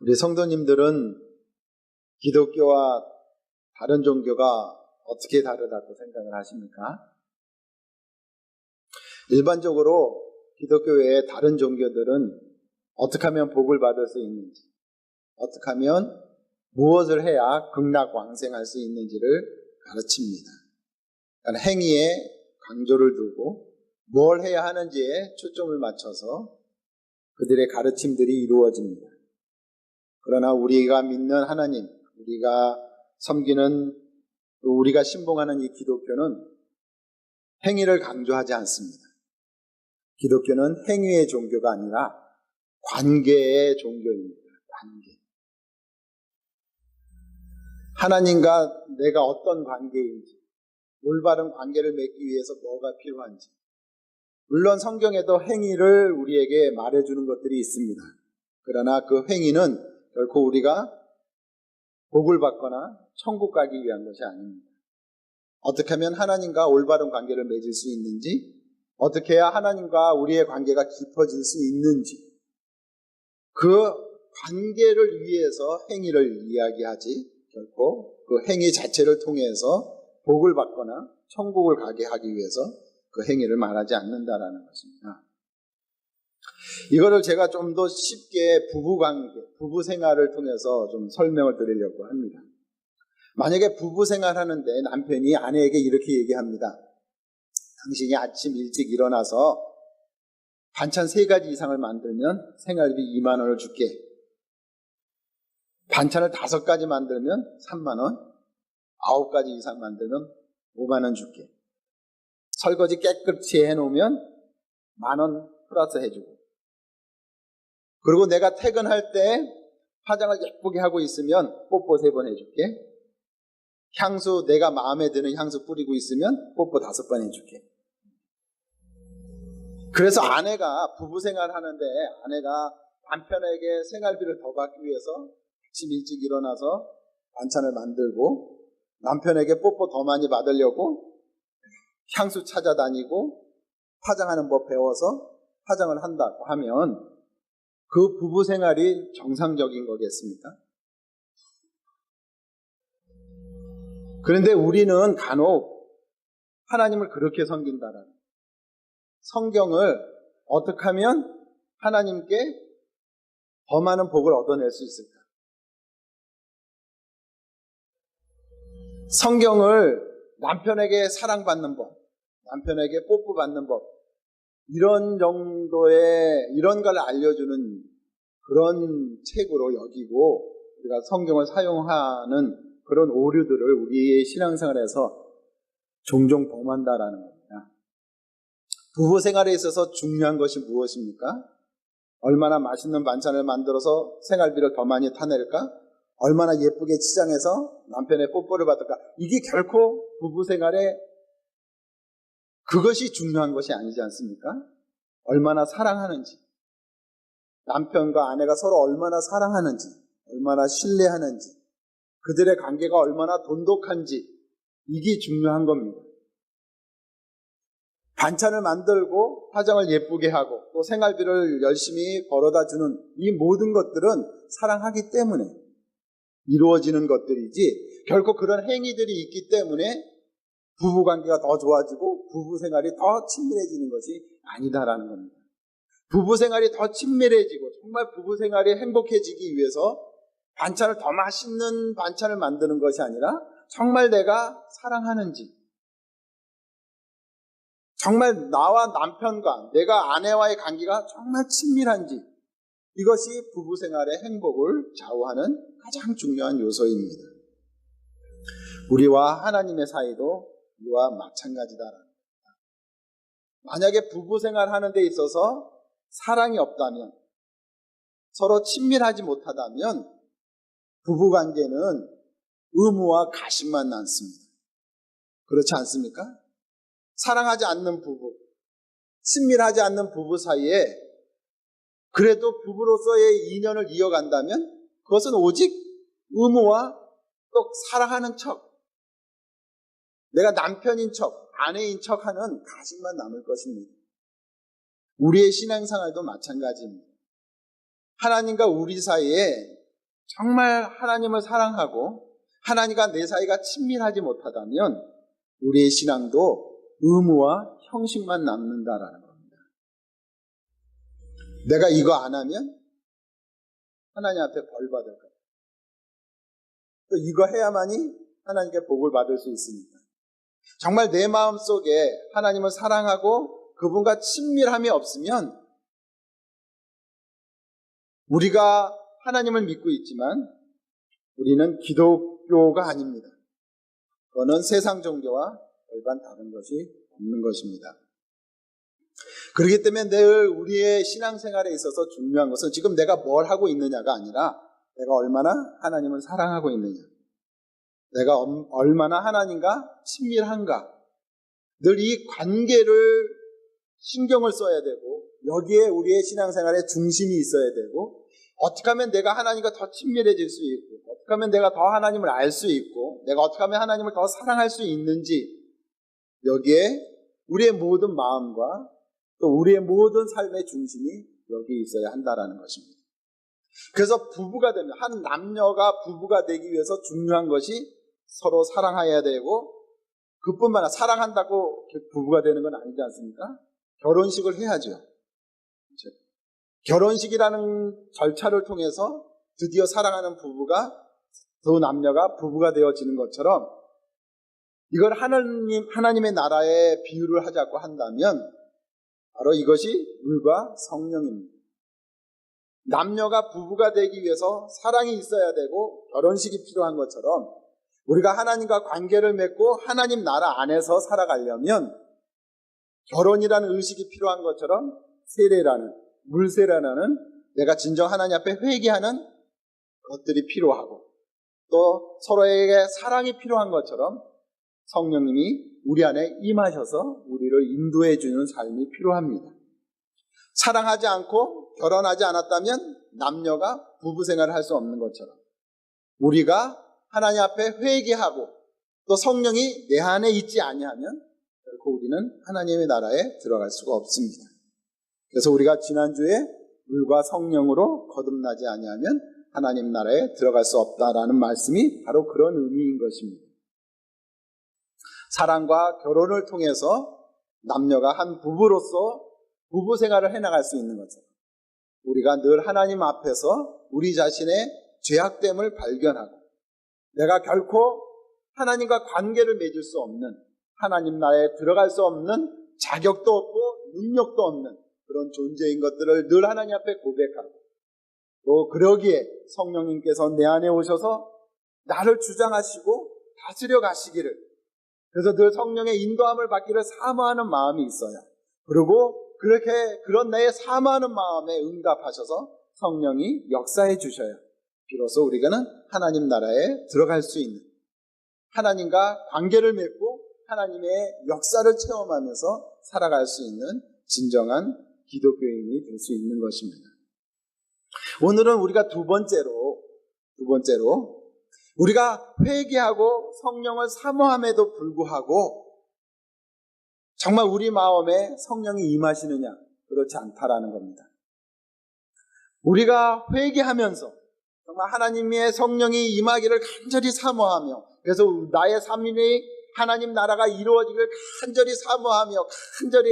우리 성도님들은 기독교와 다른 종교가 어떻게 다르다고 생각을 하십니까? 일반적으로 기독교 외에 다른 종교들은 어떻게 하면 복을 받을 수 있는지, 어떻게 하면 무엇을 해야 극락왕생할 수 있는지를 가르칩니다. 그러니까 행위에 강조를 두고 뭘 해야 하는지에 초점을 맞춰서 그들의 가르침들이 이루어집니다. 그러나 우리가 믿는 하나님, 우리가 섬기는, 우리가 신봉하는 이 기독교는 행위를 강조하지 않습니다. 기독교는 행위의 종교가 아니라 관계의 종교입니다. 관계. 하나님과 내가 어떤 관계인지, 올바른 관계를 맺기 위해서 뭐가 필요한지. 물론 성경에도 행위를 우리에게 말해주는 것들이 있습니다. 그러나 그 행위는 결코 우리가 복을 받거나 천국 가기 위한 것이 아닙니다. 어떻게 하면 하나님과 올바른 관계를 맺을 수 있는지, 어떻게 해야 하나님과 우리의 관계가 깊어질 수 있는지, 그 관계를 위해서 행위를 이야기하지 결코 그 행위 자체를 통해서 복을 받거나 천국을 가게 하기 위해서 그 행위를 말하지 않는다라는 것입니다. 이거를 제가 좀 더 쉽게 부부관계, 부부 생활을 통해서 좀 설명을 드리려고 합니다. 만약에 부부 생활하는데 남편이 아내에게 이렇게 얘기합니다. 당신이 아침 일찍 일어나서 반찬 3가지 이상을 만들면 생활비 2만 원을 줄게. 반찬을 5가지 만들면 3만 원, 9가지 이상 만들면 5만 원 줄게. 설거지 깨끗이 해놓으면 1만 원 플러스 해주고. 그리고 내가 퇴근할 때 화장을 예쁘게 하고 있으면 뽀뽀 3번 해줄게. 향수, 내가 마음에 드는 향수 뿌리고 있으면 뽀뽀 5번 해줄게. 그래서 아내가 부부 생활하는데 아내가 남편에게 생활비를 더 받기 위해서 아침 일찍 일어나서 반찬을 만들고 남편에게 뽀뽀 더 많이 받으려고 향수 찾아다니고 화장하는 법 배워서 화장을 한다고 하면 그 부부 생활이 정상적인 거겠습니까? 그런데 우리는 간혹 하나님을 그렇게 섬긴다라는, 성경을 어떻게 하면 하나님께 더 많은 복을 얻어낼 수 있을까? 성경을 남편에게 사랑받는 법, 남편에게 뽀뽀받는 법, 이런 정도의, 이런 걸 알려주는 그런 책으로 여기고 우리가 성경을 사용하는 그런 오류들을 우리의 신앙생활에서 종종 범한다라는 겁니다. 부부 생활에 있어서 중요한 것이 무엇입니까? 얼마나 맛있는 반찬을 만들어서 생활비를 더 많이 타낼까? 얼마나 예쁘게 치장해서 남편의 뽀뽀를 받을까? 이게 결코 부부 생활에 그것이 중요한 것이 아니지 않습니까? 얼마나 사랑하는지, 남편과 아내가 서로 얼마나 사랑하는지, 얼마나 신뢰하는지, 그들의 관계가 얼마나 돈독한지, 이게 중요한 겁니다. 반찬을 만들고 화장을 예쁘게 하고 또 생활비를 열심히 벌어다 주는 이 모든 것들은 사랑하기 때문에 이루어지는 것들이지 결코 그런 행위들이 있기 때문에 부부관계가 더 좋아지고 부부생활이 더 친밀해지는 것이 아니다라는 겁니다. 부부생활이 더 친밀해지고 정말 부부생활이 행복해지기 위해서 반찬을 더 맛있는 반찬을 만드는 것이 아니라 정말 내가 사랑하는지, 정말 나와 남편과 내가 아내와의 관계가 정말 친밀한지, 이것이 부부생활의 행복을 좌우하는 가장 중요한 요소입니다. 우리와 하나님의 사이도 이와 마찬가지다라는 겁니다. 만약에 부부생활 하는 데 있어서 사랑이 없다면, 서로 친밀하지 못하다면 부부관계는 의무와 가심만 남습니다. 그렇지 않습니까? 사랑하지 않는 부부, 친밀하지 않는 부부 사이에 그래도 부부로서의 인연을 이어간다면 그것은 오직 의무와 또 사랑하는 척, 내가 남편인 척, 아내인 척하는 가심만 남을 것입니다. 우리의 신앙생활도 마찬가지입니다. 하나님과 우리 사이에 정말 하나님을 사랑하고 하나님과 내 사이가 친밀하지 못하다면 우리의 신앙도 의무와 형식만 남는다라는 겁니다. 내가 이거 안 하면 하나님 앞에 벌 받을 거예요. 또 이거 해야만이 하나님께 복을 받을 수 있으니까. 정말 내 마음속에 하나님을 사랑하고 그분과 친밀함이 없으면 우리가 하나님을 믿고 있지만 우리는 기독교가 아닙니다. 그거는 세상 종교와 별반 다른 것이 없는 것입니다. 그렇기 때문에 늘 우리의 신앙생활에 있어서 중요한 것은 지금 내가 뭘 하고 있느냐가 아니라 내가 얼마나 하나님을 사랑하고 있느냐, 내가 얼마나 하나님과 친밀한가, 늘 이 관계를 신경을 써야 되고 여기에 우리의 신앙생활의 중심이 있어야 되고 어떻게 하면 내가 하나님과 더 친밀해질 수 있고 어떻게 하면 내가 더 하나님을 알 수 있고 내가 어떻게 하면 하나님을 더 사랑할 수 있는지 여기에 우리의 모든 마음과 또 우리의 모든 삶의 중심이 여기에 있어야 한다라는 것입니다. 그래서 부부가 되면 한 남녀가 부부가 되기 위해서 중요한 것이 서로 사랑해야 되고 그뿐만 아니라 사랑한다고 부부가 되는 건 아니지 않습니까? 결혼식을 해야죠. 결혼식이라는 절차를 통해서 드디어 사랑하는 부부가 두 남녀가 부부가 되어지는 것처럼 이걸 하나님의 나라에 비유를 하자고 한다면 바로 이것이 물과 성령입니다. 남녀가 부부가 되기 위해서 사랑이 있어야 되고 결혼식이 필요한 것처럼 우리가 하나님과 관계를 맺고 하나님 나라 안에서 살아가려면 결혼이라는 의식이 필요한 것처럼 세례라는 물세례라는 내가 진정 하나님 앞에 회개하는 것들이 필요하고 또 서로에게 사랑이 필요한 것처럼 성령님이 우리 안에 임하셔서 우리를 인도해 주는 삶이 필요합니다. 사랑하지 않고 결혼하지 않았다면 남녀가 부부 생활을 할 수 없는 것처럼 우리가 하나님 앞에 회개하고 또 성령이 내 안에 있지 아니하면 결코 우리는 하나님의 나라에 들어갈 수가 없습니다. 그래서 우리가 지난주에 물과 성령으로 거듭나지 아니하면 하나님 나라에 들어갈 수 없다라는 말씀이 바로 그런 의미인 것입니다. 사랑과 결혼을 통해서 남녀가 한 부부로서 부부 생활을 해나갈 수 있는 것처럼 우리가 늘 하나님 앞에서 우리 자신의 죄악됨을 발견하고 내가 결코 하나님과 관계를 맺을 수 없는 하나님 나라에 들어갈 수 없는 자격도 없고 능력도 없는 그런 존재인 것들을 늘 하나님 앞에 고백하고 또 그러기에 성령님께서 내 안에 오셔서 나를 주장하시고 다스려 가시기를 그래서 늘 성령의 인도함을 받기를 사모하는 마음이 있어요. 그리고 그렇게 그런 나의 사모하는 마음에 응답하셔서 성령이 역사해 주셔야 비로소 우리가는 하나님 나라에 들어갈 수 있는 하나님과 관계를 맺고 하나님의 역사를 체험하면서 살아갈 수 있는 진정한 기독교인이 될 수 있는 것입니다. 오늘은 우리가 두 번째로 우리가 회개하고 성령을 사모함에도 불구하고 정말 우리 마음에 성령이 임하시느냐? 그렇지 않다라는 겁니다. 우리가 회개하면서 정말 하나님의 성령이 임하기를 간절히 사모하며 그래서 나의 삶이 하나님 나라가 이루어지기를 간절히 사모하며 간절히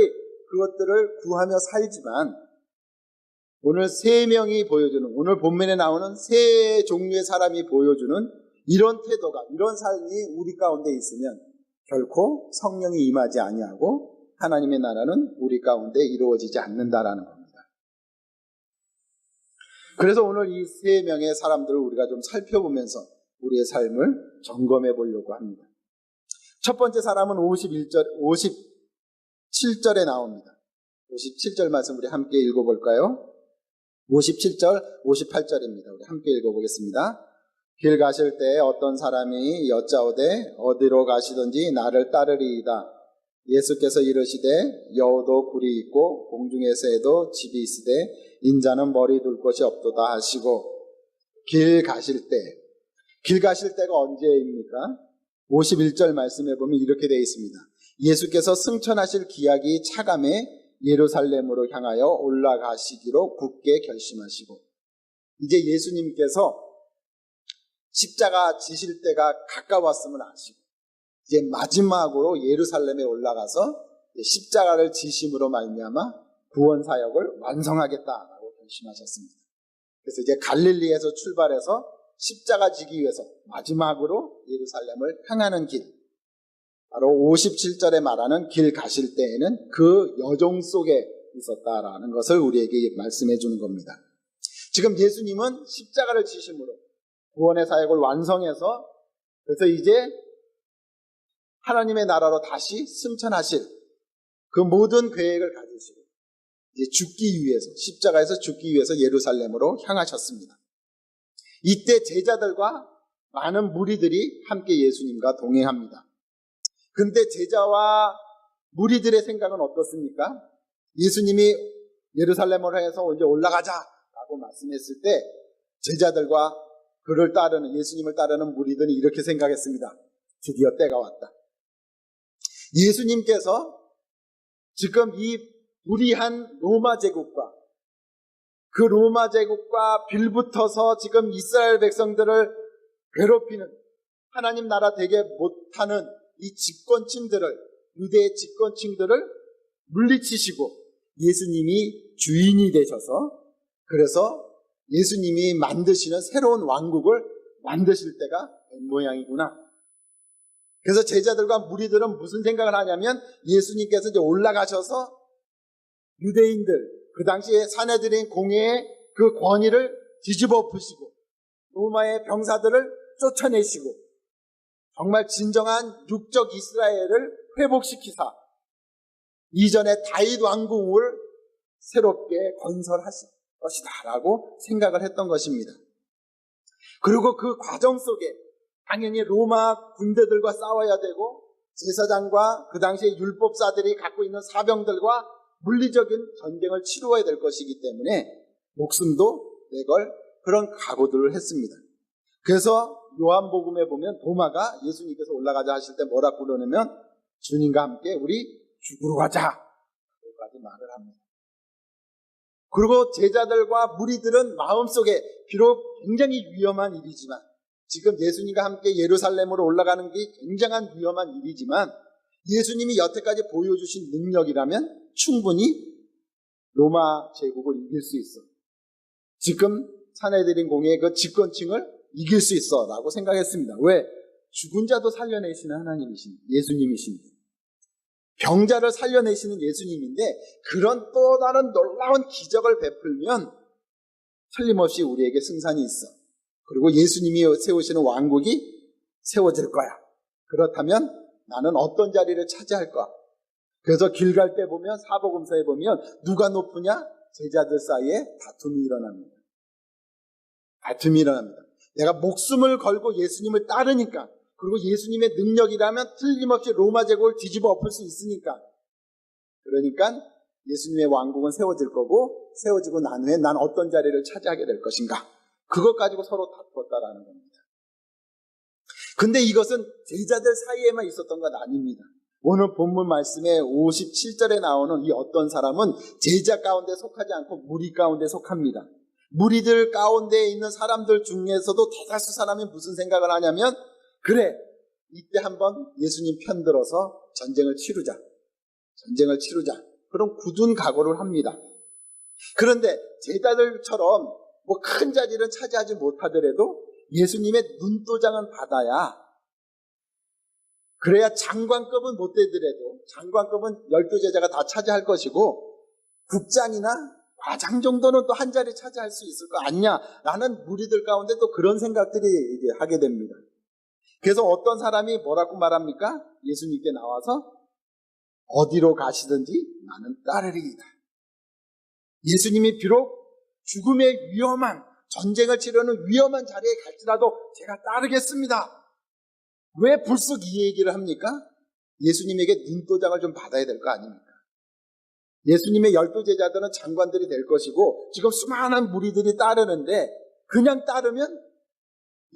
그것들을 구하며 살지만 오늘 세 명이 보여주는 오늘 본문에 나오는 세 종류의 사람이 보여주는 이런 태도가 이런 삶이 우리 가운데 있으면 결코 성령이 임하지 아니하고 하나님의 나라는 우리 가운데 이루어지지 않는다라는 겁니다. 그래서 오늘 이 세 명의 사람들을 우리가 좀 살펴보면서 우리의 삶을 점검해 보려고 합니다. 첫 번째 사람은 57절에 나옵니다. 57절 말씀 우리 함께 읽어볼까요? 57절, 58절입니다. 우리 함께 읽어보겠습니다. 길 가실 때 어떤 사람이 여짜오되 어디로 가시든지 나를 따르리이다. 예수께서 이르시되 여우도 굴이 있고 공중의 새에도 집이 있으되 인자는 머리 둘 곳이 없도다 하시고 길 가실 때가 언제입니까? 51절 말씀에 보면 이렇게 되어 있습니다. 예수께서 승천하실 기약이 차감해 예루살렘으로 향하여 올라가시기로 굳게 결심하시고 이제 예수님께서 십자가 지실 때가 가까웠음을 아시고 이제 마지막으로 예루살렘에 올라가서 십자가를 지심으로 말미암아 구원 사역을 완성하겠다라고 결심하셨습니다. 그래서 이제 갈릴리에서 출발해서 십자가 지기 위해서 마지막으로 예루살렘을 향하는 길, 바로 57절에 말하는 길 가실 때에는 그 여정 속에 있었다라는 것을 우리에게 말씀해 주는 겁니다. 지금 예수님은 십자가를 지심으로 구원의 사역을 완성해서 그래서 이제 하나님의 나라로 다시 승천하실 그 모든 계획을 가지시고 이제 죽기 위해서, 십자가에서 죽기 위해서 예루살렘으로 향하셨습니다. 이때 제자들과 많은 무리들이 함께 예수님과 동행합니다. 근데 제자와 무리들의 생각은 어떻습니까? 예수님이 예루살렘으로 해서 이제 올라가자라고 말씀했을 때 제자들과 그를 따르는, 예수님을 따르는 무리들이 이렇게 생각했습니다. 드디어 때가 왔다. 예수님께서 지금 이 불의한 로마 제국과 그 로마 제국과 빌붙어서 지금 이스라엘 백성들을 괴롭히는, 하나님 나라 되게 못하는 이 집권층들을, 유대의 집권층들을 물리치시고 예수님이 주인이 되셔서, 그래서 예수님이 만드시는 새로운 왕국을 만드실 때가 된 모양이구나. 그래서 제자들과 무리들은 무슨 생각을 하냐면 예수님께서 이제 올라가셔서 유대인들, 그 당시에 사내들인 공회의 그 권위를 뒤집어 엎으시고 로마의 병사들을 쫓아내시고 정말 진정한 육적 이스라엘을 회복시키사 이전의 다윗 왕궁을 새롭게 건설하실 것이다 라고 생각을 했던 것입니다. 그리고 그 과정 속에 당연히 로마 군대들과 싸워야 되고 제사장과 그 당시에 율법사들이 갖고 있는 사병들과 물리적인 전쟁을 치루어야 될 것이기 때문에 목숨도 내걸 그런 각오들을 했습니다. 그래서 요한복음에 보면 도마가 예수님께서 올라가자 하실 때 뭐라고 그러냐면 주님과 함께 우리 죽으러 가자 라고 말을 합니다. 그리고 제자들과 무리들은 마음속에 비록 굉장히 위험한 일이지만, 지금 예수님과 함께 예루살렘으로 올라가는 게 굉장한 위험한 일이지만 예수님이 여태까지 보여주신 능력이라면 충분히 로마 제국을 이길 수 있어. 지금 사내들인 공의 그 집권층을 이길 수 있어 라고 생각했습니다. 왜? 죽은 자도 살려내시는 하나님이신 예수님이신데, 병자를 살려내시는 예수님인데 그런 또 다른 놀라운 기적을 베풀면 틀림없이 우리에게 승산이 있어. 그리고 예수님이 세우시는 왕국이 세워질 거야. 그렇다면 나는 어떤 자리를 차지할까? 그래서 길 갈 때 보면, 사복음서에 보면 누가 높으냐? 제자들 사이에 다툼이 일어납니다. 다툼이 일어납니다. 내가 목숨을 걸고 예수님을 따르니까, 그리고 예수님의 능력이라면 틀림없이 로마 제국을 뒤집어 엎을 수 있으니까, 그러니까 예수님의 왕국은 세워질 거고, 세워지고 난 후에 난 어떤 자리를 차지하게 될 것인가, 그것 가지고 서로 다투었다라는 겁니다. 근데 이것은 제자들 사이에만 있었던 건 아닙니다. 오늘 본문 말씀에 57절에 나오는 이 어떤 사람은 제자 가운데 속하지 않고 무리 가운데 속합니다. 무리들 가운데 있는 사람들 중에서도 대다수 사람이 무슨 생각을 하냐면, 그래, 이때 한번 예수님 편들어서 전쟁을 치르자. 그런 굳은 각오를 합니다. 그런데 제자들처럼 뭐 큰 자리는 차지하지 못하더라도 예수님의 눈도장은 받아야, 그래야 장관급은 못 되더라도 장관급은 12제자가 다 차지할 것이고 국장이나 과장 정도는 또 한 자리 차지할 수 있을 거 아니냐 라는 무리들 가운데 또 그런 생각들이 이제 하게 됩니다. 그래서 어떤 사람이 뭐라고 말합니까? 예수님께 나와서 어디로 가시든지 나는 따르리이다. 예수님이 비록 죽음의 위험한, 전쟁을 치르는 위험한 자리에 갈지라도 제가 따르겠습니다. 왜 불쑥 이 얘기를 합니까? 예수님에게 눈도장을 좀 받아야 될 거 아닙니까? 예수님의 12제자들은 장관들이 될 것이고 지금 수많은 무리들이 따르는데, 그냥 따르면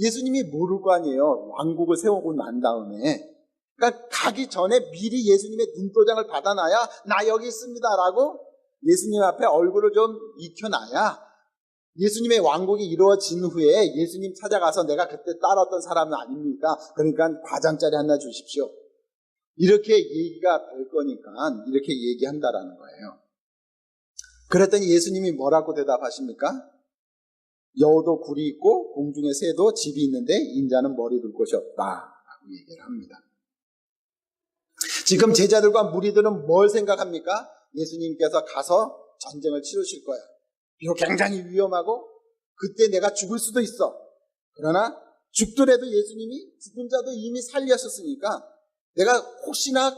예수님이 모를 거 아니에요. 왕국을 세우고 난 다음에. 그러니까 가기 전에 미리 예수님의 눈도장을 받아놔야 나 여기 있습니다 라고 예수님 앞에 얼굴을 좀 익혀놔야 예수님의 왕국이 이루어진 후에 예수님 찾아가서 내가 그때 따랐던 사람은 아닙니까? 그러니까 과장짜리 하나 주십시오. 이렇게 얘기가 될 거니까 이렇게 얘기한다라는 거예요. 그랬더니 예수님이 뭐라고 대답하십니까? 여우도 굴이 있고 공중의 새도 집이 있는데 인자는 머리 둘 곳이 없다라고 얘기를 합니다. 지금 제자들과 무리들은 뭘 생각합니까? 예수님께서 가서 전쟁을 치르실 거야. 비록 굉장히 위험하고 그때 내가 죽을 수도 있어. 그러나 죽더라도 예수님이 죽은 자도 이미 살리셨으니까 내가 혹시나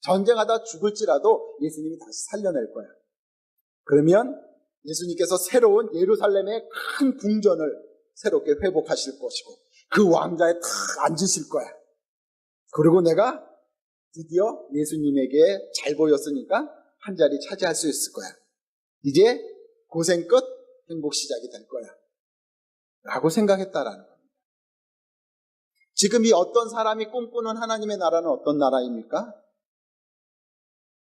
전쟁하다 죽을지라도 예수님이 다시 살려낼 거야. 그러면 예수님께서 새로운 예루살렘의 큰 궁전을 새롭게 회복하실 것이고 그 왕자에 탁 앉으실 거야. 그리고 내가 드디어 예수님에게 잘 보였으니까 한 자리 차지할 수 있을 거야. 이제 고생 끝 행복 시작이 될 거야 라고 생각했다라는 겁니다. 지금 이 어떤 사람이 꿈꾸는 하나님의 나라는 어떤 나라입니까?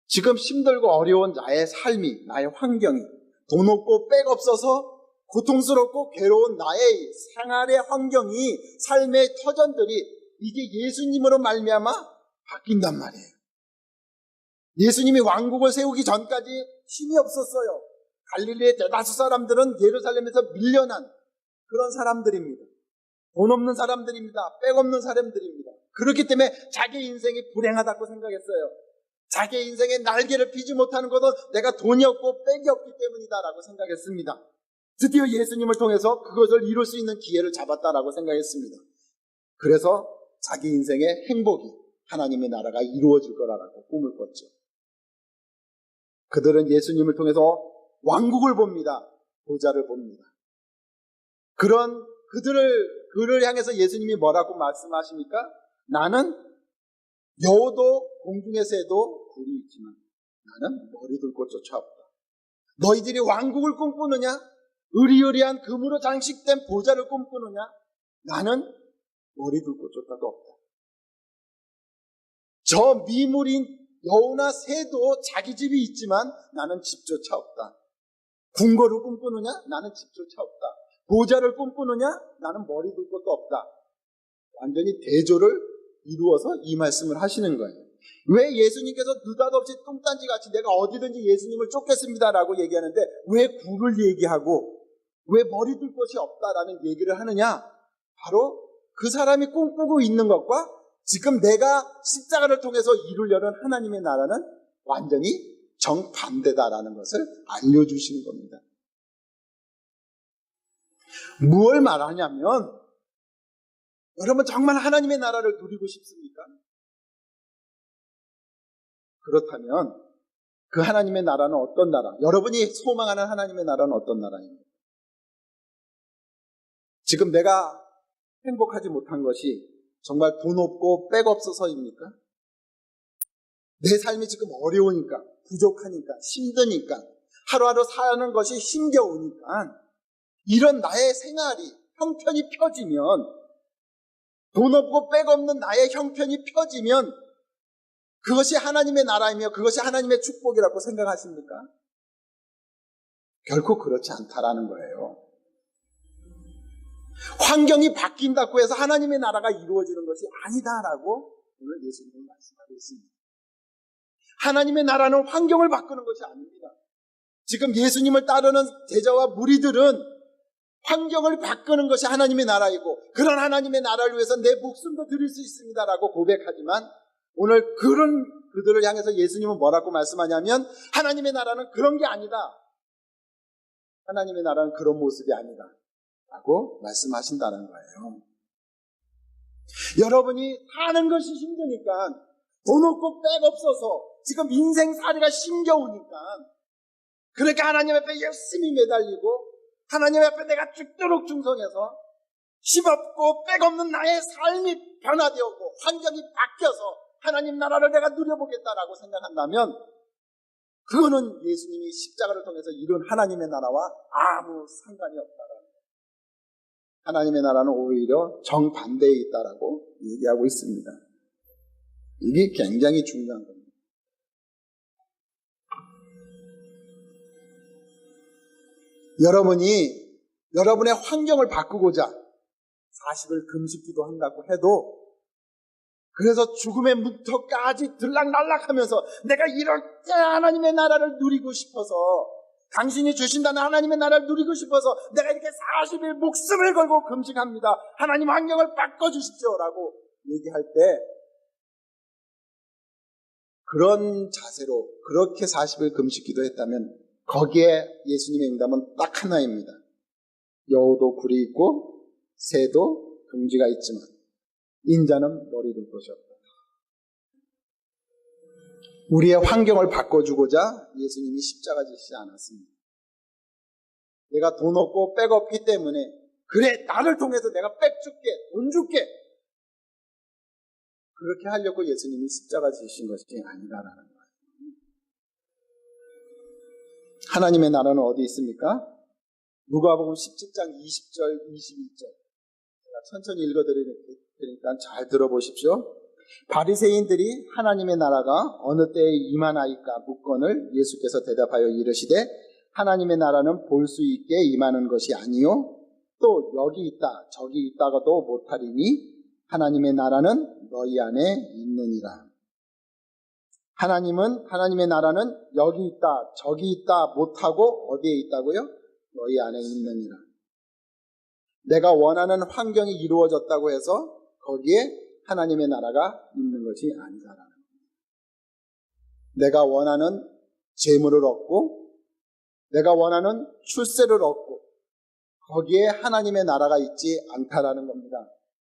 지금 힘들고 어려운 나의 삶이, 나의 환경이, 돈 없고 백 없어서 고통스럽고 괴로운 나의 생활의 환경이, 삶의 터전들이 이게 예수님으로 말미암아 바뀐단 말이에요. 예수님이 왕국을 세우기 전까지 힘이 없었어요. 갈릴리의 대다수 사람들은 예루살렘에서 밀려난 그런 사람들입니다. 돈 없는 사람들입니다. 백 없는 사람들입니다. 그렇기 때문에 자기 인생이 불행하다고 생각했어요. 자기 인생의 날개를 피지 못하는 것은 내가 돈이 없고 백이 없기 때문이다라고 생각했습니다. 드디어 예수님을 통해서 그것을 이룰 수 있는 기회를 잡았다라고 생각했습니다. 그래서 자기 인생의 행복이 하나님의 나라가 이루어질 거라고 꿈을 꿨죠. 그들은 예수님을 통해서 왕국을 봅니다. 보좌를 봅니다. 그런 그를 향해서 예수님이 뭐라고 말씀하십니까? 나는 여우도 공중의 새도 굴이 있지만 나는 머리 둘 곳조차 없다. 너희들이 왕국을 꿈꾸느냐? 의리의리한 금으로 장식된 보좌를 꿈꾸느냐? 나는 머리 둘 곳조차도 없다. 저 미물인 여우나 새도 자기 집이 있지만 나는 집조차 없다. 궁궐을 꿈꾸느냐? 나는 집조차 없다. 보좌를 꿈꾸느냐? 나는 머리 둘 곳도 없다. 완전히 대조를 이루어서 이 말씀을 하시는 거예요. 왜 예수님께서 느닷없이 뚱딴지같이 내가 어디든지 예수님을 쫓겠습니다라고 얘기하는데 왜 굴을 얘기하고 왜 머리 둘 곳이 없다라는 얘기를 하느냐? 바로 그 사람이 꿈꾸고 있는 것과 지금 내가 십자가를 통해서 이루려는 하나님의 나라는 완전히 정반대다라는 것을 알려주시는 겁니다. 무엇을 말하냐면 여러분 정말 하나님의 나라를 누리고 싶습니까? 그렇다면 그 하나님의 나라는 어떤 나라? 여러분이 소망하는 하나님의 나라는 어떤 나라입니까? 지금 내가 행복하지 못한 것이 정말 돈 없고 백 없어서입니까? 내 삶이 지금 어려우니까, 부족하니까, 힘드니까, 하루하루 사는 것이 힘겨우니까 이런 나의 생활이 형편이 펴지면, 돈 없고 백 없는 나의 형편이 펴지면 그것이 하나님의 나라이며 그것이 하나님의 축복이라고 생각하십니까? 결코 그렇지 않다라는 거예요. 환경이 바뀐다고 해서 하나님의 나라가 이루어지는 것이 아니다라고 오늘 예수님은 말씀하고 있습니다. 하나님의 나라는 환경을 바꾸는 것이 아닙니다. 지금 예수님을 따르는 제자와 무리들은 환경을 바꾸는 것이 하나님의 나라이고 그런 하나님의 나라를 위해서 내 목숨도 드릴 수 있습니다라고 고백하지만 오늘 그들을 향해서 예수님은 뭐라고 말씀하냐면 하나님의 나라는 그런 게 아니다. 하나님의 나라는 그런 모습이 아니다 라고 말씀하신다는 거예요. 여러분이 사는 것이 힘드니까 돈 없고 백 없어서 지금 인생살이가 힘겨우니까 그러니까 하나님 앞에 열심히 매달리고 하나님 앞에 내가 죽도록 충성해서 힘없고 백 없는 나의 삶이 변화되었고 환경이 바뀌어서 하나님 나라를 내가 누려보겠다라고 생각한다면 그거는 예수님이 십자가를 통해서 이룬 하나님의 나라와 아무 상관이 없다라는 거예요. 하나님의 나라는 오히려 정반대에 있다라고 얘기하고 있습니다. 이게 굉장히 중요한 겁니다. 여러분이 여러분의 환경을 바꾸고자 40일 금식기도 한다고 해도, 그래서 죽음의 문턱까지 들락날락하면서 내가 이렇게 하나님의 나라를 누리고 싶어서, 당신이 주신다는 하나님의 나라를 누리고 싶어서 내가 이렇게 40일 목숨을 걸고 금식합니다, 하나님 환경을 바꿔주십시오 라고 얘기할 때, 그런 자세로 그렇게 40일 금식기도 했다면 거기에 예수님의 응답은 딱 하나입니다. 여우도 굴이 있고 새도 둥지가 있지만 인자는 머리 둘 곳이 없다. 우리의 환경을 바꿔주고자 예수님이 십자가 지시지 않았습니다. 내가 돈 없고 백 없기 때문에, 그래 나를 통해서 내가 백 줄게, 돈 줄게, 그렇게 하려고 예수님이 십자가 지신 것이 아니라라는 거예요. 하나님의 나라는 어디 있습니까? 누가복음 17장 20절 21절, 제가 천천히 읽어드리니까 잘 들어보십시오. 바리새인들이 하나님의 나라가 어느 때에 임하나이까 묻거늘 예수께서 대답하여 이르시되 하나님의 나라는 볼 수 있게 임하는 것이 아니요 또 여기 있다 저기 있다가도 못하리니 하나님의 나라는 너희 안에 있느니라. 하나님의 나라는 여기 있다 저기 있다 못하고 어디에 있다고요? 너희 안에 있느니라. 내가 원하는 환경이 이루어졌다고 해서 거기에 하나님의 나라가 있는 것이 아니다라는 겁니다. 내가 원하는 재물을 얻고 내가 원하는 출세를 얻고 거기에 하나님의 나라가 있지 않다라는 겁니다.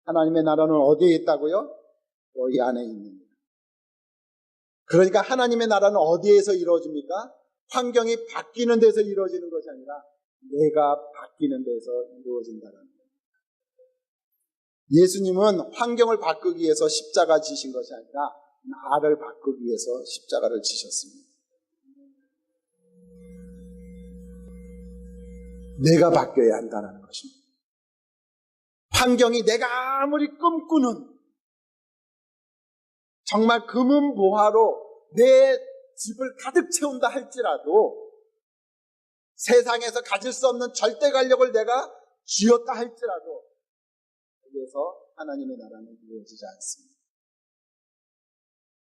하나님의 나라는 어디에 있다고요? 너희 안에 있는. 그러니까 하나님의 나라는 어디에서 이루어집니까? 환경이 바뀌는 데서 이루어지는 것이 아니라 내가 바뀌는 데서 이루어진다는 거예요. 예수님은 환경을 바꾸기 위해서 십자가 지신 것이 아니라 나를 바꾸기 위해서 십자가를 지셨습니다. 내가 바뀌어야 한다는 것입니다. 환경이 내가 아무리 꿈꾸는 정말 금은보화로 내 집을 가득 채운다 할지라도, 세상에서 가질 수 없는 절대 권력을 내가 쥐었다 할지라도 여기에서 하나님의 나라는 이루어지지 않습니다.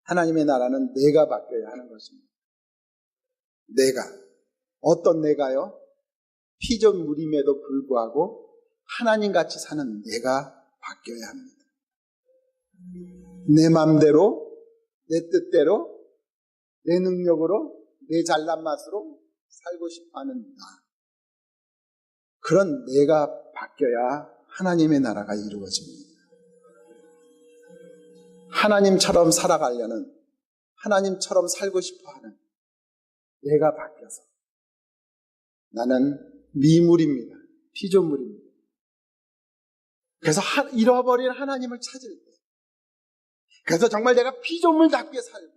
하나님의 나라는 내가 바뀌어야 하는 것입니다. 내가. 어떤 내가요? 피조물임에도 불구하고 하나님같이 사는 내가 바뀌어야 합니다. 내 마음대로, 내 뜻대로, 내 능력으로, 내 잘난 맛으로 살고 싶어하는 나. 그런 내가 바뀌어야 하나님의 나라가 이루어집니다. 하나님처럼 살아가려는, 하나님처럼 살고 싶어하는 내가 바뀌어서 나는 미물입니다. 피조물입니다. 그래서 잃어버린 하나님을 찾을 때, 그래서 정말 내가 피조물답게 살고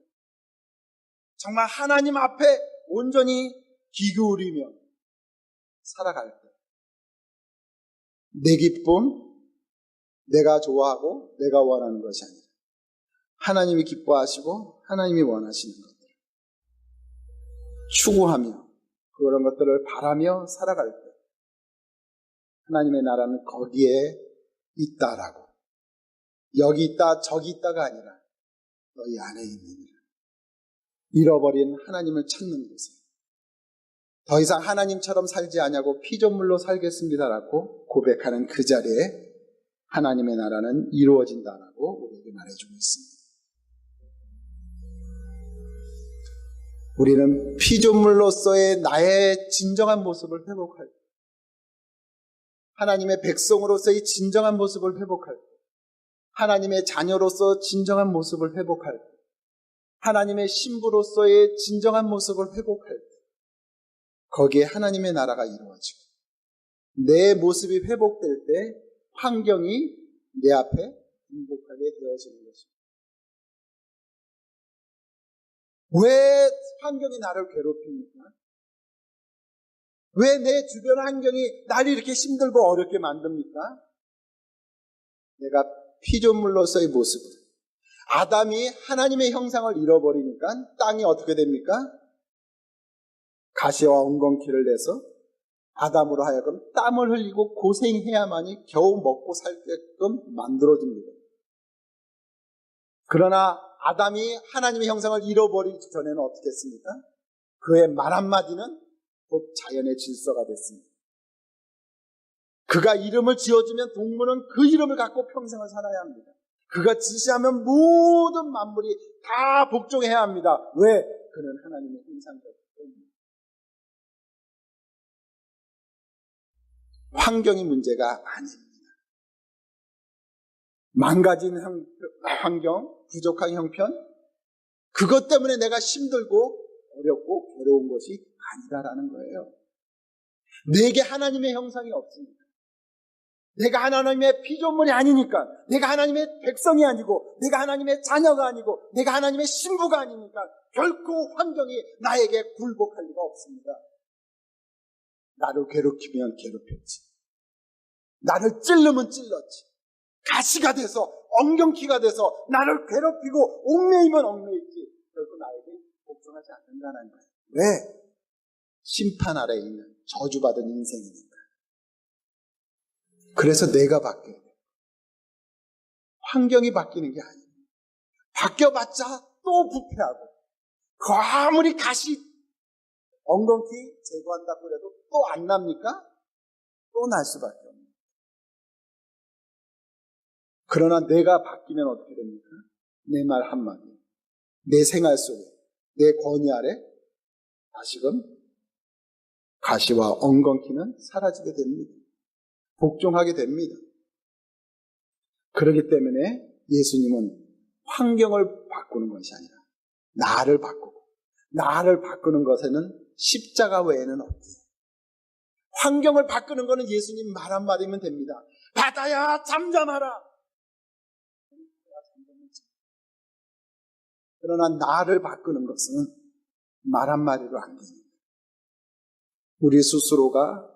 정말 하나님 앞에 온전히 기울이며 살아갈 때, 내 기쁨, 내가 좋아하고 내가 원하는 것이 아니라 하나님이 기뻐하시고 하나님이 원하시는 것들 추구하며 그런 것들을 바라며 살아갈 때 하나님의 나라는 거기에 있다라고, 여기 있다 저기 있다가 아니라 너희 안에 있느니라. 잃어버린 하나님을 찾는 곳에 더 이상 하나님처럼 살지 아니하고 피조물로 살겠습니다라고 고백하는 그 자리에 하나님의 나라는 이루어진다라고 우리에게 말해주고 있습니다. 우리는 피조물로서의 나의 진정한 모습을 회복할 때, 하나님의 백성으로서의 진정한 모습을 회복할 때, 하나님의 자녀로서 진정한 모습을 회복할 때, 하나님의 신부로서의 진정한 모습을 회복할 때, 거기에 하나님의 나라가 이루어지고 내 모습이 회복될 때 환경이 내 앞에 행복하게 되어지는 것입니다. 왜 환경이 나를 괴롭힙니까? 왜 내 주변 환경이 나를 이렇게 힘들고 어렵게 만듭니까? 내가 피조물로서의 모습을, 아담이 하나님의 형상을 잃어버리니까 땅이 어떻게 됩니까? 가시와 엉겅퀴를 내서 아담으로 하여금 땀을 흘리고 고생해야만이 겨우 먹고 살게끔 만들어줍니다. 그러나 아담이 하나님의 형상을 잃어버리기 전에는 어떻게 했습니까? 그의 말 한마디는 곧 자연의 질서가 됐습니다. 그가 이름을 지어주면 동물은 그 이름을 갖고 평생을 살아야 합니다. 그가 지시하면 모든 만물이 다 복종해야 합니다. 왜? 그는 하나님의 형상이었기 때문에. 환경이 문제가 아닙니다. 망가진 환경, 부족한 형편, 그것 때문에 내가 힘들고 어렵고 괴로운 것이 아니다라는 거예요. 내게 하나님의 형상이 없습니다. 내가 하나님의 피조물이 아니니까, 내가 하나님의 백성이 아니고, 내가 하나님의 자녀가 아니고, 내가 하나님의 신부가 아니니까 결코 환경이 나에게 굴복할 리가 없습니다. 나를 괴롭히면 괴롭혔지, 나를 찔르면 찔렀지, 가시가 돼서 엉겅퀴가 돼서 나를 괴롭히고 얽매이면 얽매이지 결코 나에게 복종하지 않는다는 거예요. 왜? 심판 아래에 있는 저주받은 인생이니까. 그래서 내가 바뀌어야 돼요. 환경이 바뀌는 게 아니에요. 바뀌어봤자 또 부패하고, 그 아무리 가시 엉겅퀴 제거한다고 해도 또 안 납니까? 또 날 수밖에 없는. 그러나 내가 바뀌면 어떻게 됩니까? 내 말 한마디, 내 생활 속에, 내 권위 아래 다시금 가시와 엉겅퀴는 사라지게 됩니다. 복종하게 됩니다. 그렇기 때문에 예수님은 환경을 바꾸는 것이 아니라 나를 바꾸고, 나를 바꾸는 것에는 십자가 외에는 없어요. 환경을 바꾸는 것은 예수님 말 한마디면 됩니다. 바다야 잠잠하라. 그러나 나를 바꾸는 것은 말 한마디로 안 됩니다. 우리 스스로가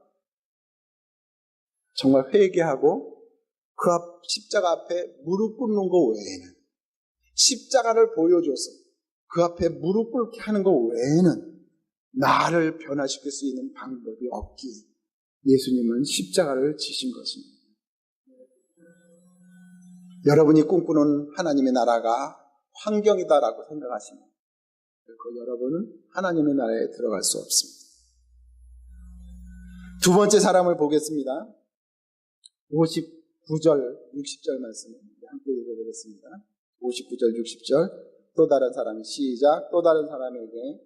정말 회개하고 그 십자가 앞에 무릎 꿇는 것 외에는, 십자가를 보여줘서 그 앞에 무릎 꿇게 하는 것 외에는 나를 변화시킬 수 있는 방법이 없기에 예수님은 십자가를 지신 것입니다. 여러분이 꿈꾸는 하나님의 나라가 환경이다라고 생각하시면 결코 여러분은 하나님의 나라에 들어갈 수 없습니다. 두 번째 사람을 보겠습니다. 59절, 60절 말씀을 함께 읽어보겠습니다. 59절, 60절. 또 다른 사람이, 시작. 또 다른 사람에게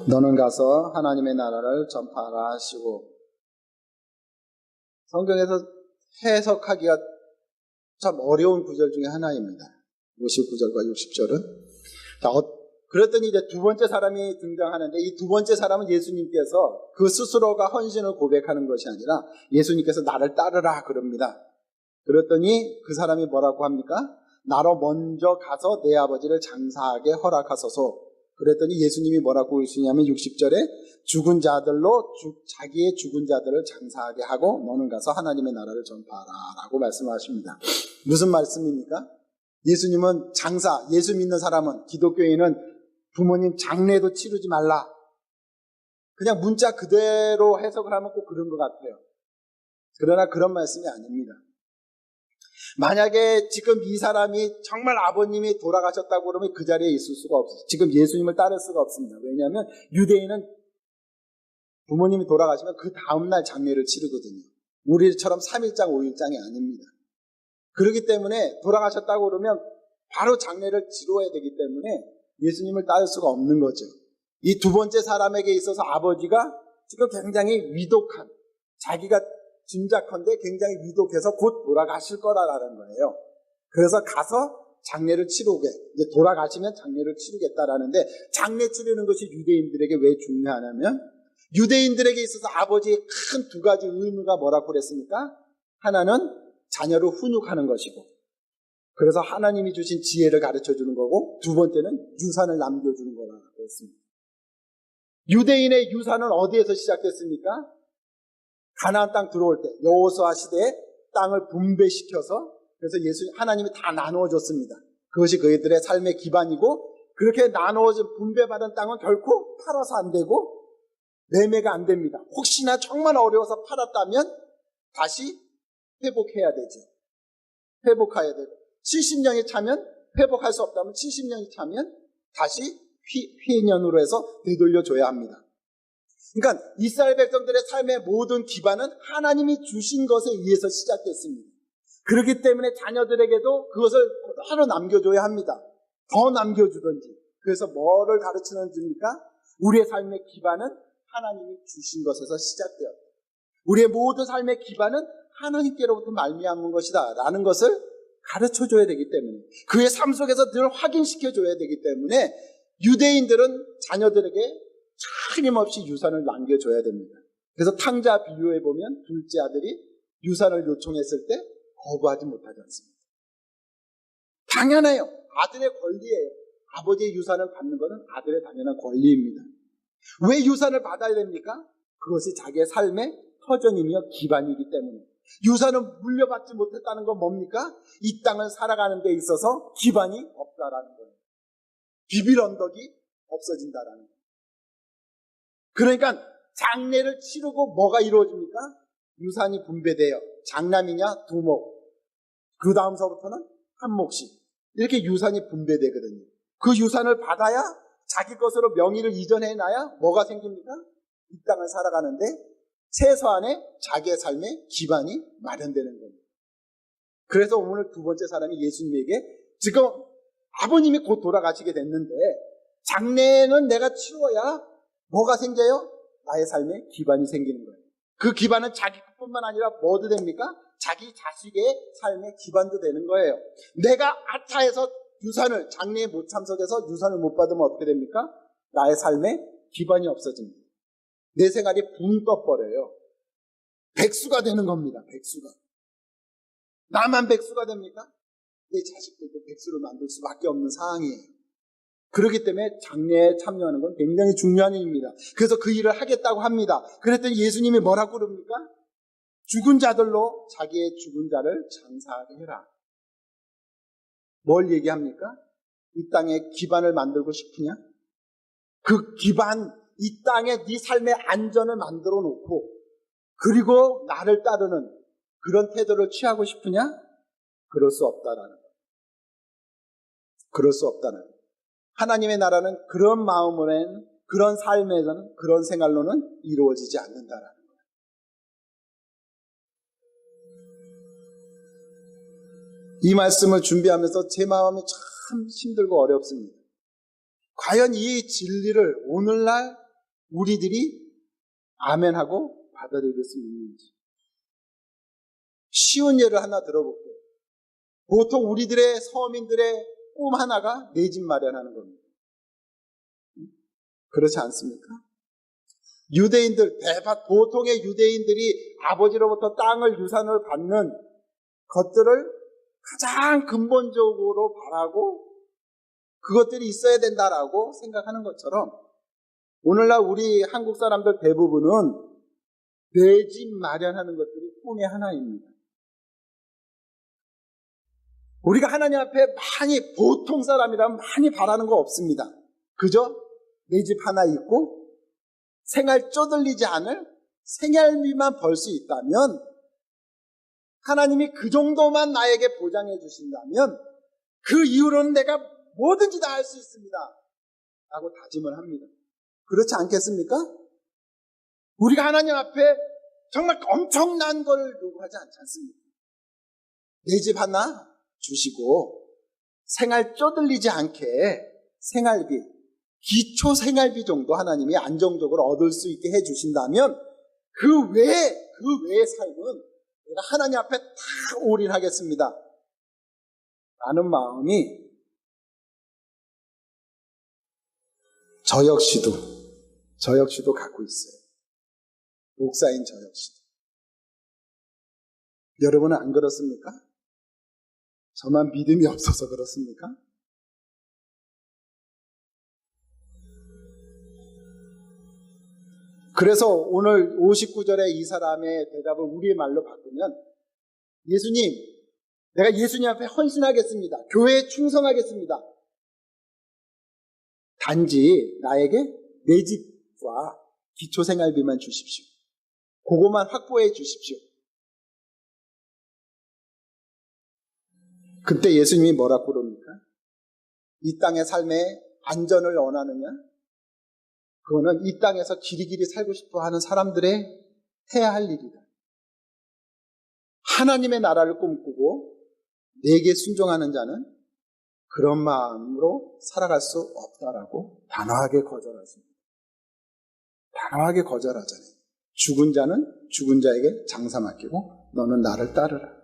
너는 가서 하나님의 나라를 전파하라 하시고, 성경에서 해석하기가 참 어려운 구절 중에 하나입니다. 59절과 60절은. 자, 그랬더니 이제 두 번째 사람이 등장하는데, 이 두 번째 사람은 예수님께서 그 스스로가 헌신을 고백하는 것이 아니라 예수님께서 나를 따르라 그럽니다. 그랬더니 그 사람이 뭐라고 합니까? 나로 먼저 가서 내 아버지를 장사하게 허락하소서. 그랬더니 예수님이 뭐라고 하시냐면 60절에 죽은 자들로 자기의 죽은 자들을 장사하게 하고 너는 가서 하나님의 나라를 전파하라 라고 말씀하십니다. 무슨 말씀입니까? 예수님은 장사, 예수 믿는 사람은, 기독교인은 부모님 장례도 치르지 말라. 그냥 문자 그대로 해석을 하면 꼭 그런 것 같아요. 그러나 그런 말씀이 아닙니다. 만약에 지금 이 사람이 정말 아버님이 돌아가셨다고 그러면 그 자리에 있을 수가 없어요. 지금 예수님을 따를 수가 없습니다. 왜냐하면 유대인은 부모님이 돌아가시면 그 다음날 장례를 치르거든요. 우리처럼 3일장, 5일장이 아닙니다. 그렇기 때문에 돌아가셨다고 그러면 바로 장례를 치러야 되기 때문에 예수님을 따를 수가 없는 거죠. 이 두 번째 사람에게 있어서 아버지가 지금 굉장히 위독한, 자기가 짐작컨대 굉장히 위독해서 곧 돌아가실 거라는 거예요. 그래서 가서 장례를 치르게, 이제 돌아가시면 장례를 치르겠다라는데, 장례 치르는 것이 유대인들에게 왜 중요하냐면, 유대인들에게 있어서 아버지의 큰 두 가지 의무가 뭐라고 그랬습니까? 하나는 자녀를 훈육하는 것이고, 그래서 하나님이 주신 지혜를 가르쳐주는 거고, 두 번째는 유산을 남겨주는 거라고 했습니다. 유대인의 유산은 어디에서 시작됐습니까? 가나안 땅 들어올 때 여호수아 시대에 땅을 분배시켜서 그래서 하나님이 다 나누어 줬습니다. 그것이 그들의 삶의 기반이고, 그렇게 나누어진 분배받은 땅은 결코 팔아서 안 되고 매매가 안 됩니다. 혹시나 정말 어려워서 팔았다면 다시 회복해야 되죠. 회복해야 되고, 70년이 차면 회복할 수 없다면 70년이 차면 다시 휘년으로 해서 되돌려줘야 합니다. 그러니까 이스라엘 백성들의 삶의 모든 기반은 하나님이 주신 것에 의해서 시작됐습니다. 그렇기 때문에 자녀들에게도 그것을 하루 남겨줘야 합니다. 더 남겨주든지. 그래서 뭐를 가르치는 겁니까? 우리의 삶의 기반은 하나님이 주신 것에서 시작되었다. 우리의 모든 삶의 기반은 하나님께로부터 말미암은 것이다 라는 것을 가르쳐줘야 되기 때문에, 그의 삶 속에서 늘 확인시켜줘야 되기 때문에 유대인들은 자녀들에게 끊임없이 유산을 남겨줘야 됩니다. 그래서 탕자 비유에 보면 둘째 아들이 유산을 요청했을 때 거부하지 못하지 않습니다. 당연해요. 아들의 권리예요. 아버지의 유산을 받는 것은 아들의 당연한 권리입니다. 왜 유산을 받아야 됩니까? 그것이 자기의 삶의 터전이며 기반이기 때문에. 유산을 물려받지 못했다는 건 뭡니까? 이 땅을 살아가는 데 있어서 기반이 없다라는 거예요. 비빌 언덕이 없어진다라는 거예요. 그러니까 장례를 치르고 뭐가 이루어집니까? 유산이 분배돼요. 장남이냐 두목, 그 다음서부터는 한 몫씩 이렇게 유산이 분배되거든요. 그 유산을 받아야 자기 것으로 명의를 이전해놔야 뭐가 생깁니까? 이 땅을 살아가는데 최소한의 자기의 삶의 기반이 마련되는 겁니다. 그래서 오늘 두 번째 사람이 예수님에게, 지금 아버님이 곧 돌아가시게 됐는데 장례는 내가 치러야 뭐가 생겨요? 나의 삶의 기반이 생기는 거예요. 그 기반은 자기 뿐만 아니라 뭐도 됩니까? 자기 자식의 삶의 기반도 되는 거예요. 내가 아차해서 유산을, 장례에 못 참석해서 유산을 못 받으면 어떻게 됩니까? 나의 삶의 기반이 없어집니다. 내 생활이 붕 떠버려요. 백수가 되는 겁니다. 백수가. 나만 백수가 됩니까? 내 자식들도 백수로 만들 수밖에 없는 상황이에요. 그렇기 때문에 장례에 참여하는 건 굉장히 중요한 일입니다. 그래서 그 일을 하겠다고 합니다. 그랬더니 예수님이 뭐라고 그럽니까? 죽은 자들로 자기의 죽은 자를 장사하게 해라. 뭘 얘기합니까? 이 땅에 기반을 만들고 싶으냐? 그 기반, 이 땅에 네 삶의 안전을 만들어 놓고 그리고 나를 따르는 그런 태도를 취하고 싶으냐? 그럴 수 없다라는 거예요. 그럴 수 없다는 거예요. 하나님의 나라는 그런 마음으로는, 그런 삶에서는, 그런 생활로는 이루어지지 않는다라는 거예요. 이 말씀을 준비하면서 제 마음이 참 힘들고 어렵습니다. 과연 이 진리를 오늘날 우리들이 아멘하고 받아들일 수 있는지. 쉬운 예를 하나 들어볼게요. 보통 우리들의 서민들의 꿈 하나가 내 집 마련하는 겁니다. 그렇지 않습니까? 유대인들, 보통의 유대인들이 아버지로부터 땅을 유산을 받는 것들을 가장 근본적으로 바라고 그것들이 있어야 된다라고 생각하는 것처럼 오늘날 우리 한국 사람들 대부분은 내 집 마련하는 것들이 꿈의 하나입니다. 우리가 하나님 앞에 많이, 보통 사람이라면 많이 바라는 거 없습니다. 그저 내 집 하나 있고 생활 쪼들리지 않을 생활비만 벌 수 있다면, 하나님이 그 정도만 나에게 보장해 주신다면 그 이후로는 내가 뭐든지 다 할 수 있습니다 라고 다짐을 합니다. 그렇지 않겠습니까? 우리가 하나님 앞에 정말 엄청난 걸 요구하지 않지 않습니까? 내 집 하나 주시고 생활 쪼들리지 않게 생활비, 기초 생활비 정도 하나님이 안정적으로 얻을 수 있게 해주신다면 그 외의 삶은 내가 하나님 앞에 다 올인하겠습니다 라는 마음이 저 역시도 갖고 있어요. 목사인 저 역시도. 여러분은 안 그렇습니까? 저만 믿음이 없어서 그렇습니까? 그래서 오늘 59절에 이 사람의 대답을 우리의 말로 바꾸면, 예수님, 내가 예수님 앞에 헌신하겠습니다. 교회에 충성하겠습니다. 단지 나에게 내 집과 기초생활비만 주십시오. 그것만 확보해 주십시오. 그때 예수님이 뭐라고 그럽니까? 이 땅의 삶의 안전을 원하느냐? 그거는 이 땅에서 길이길이 살고 싶어 하는 사람들의 해야 할 일이다. 하나님의 나라를 꿈꾸고 내게 순종하는 자는 그런 마음으로 살아갈 수 없다라고 단호하게 거절하십니다. 단호하게 거절하잖아요. 죽은 자는 죽은 자에게 장사 맡기고 너는 나를 따르라.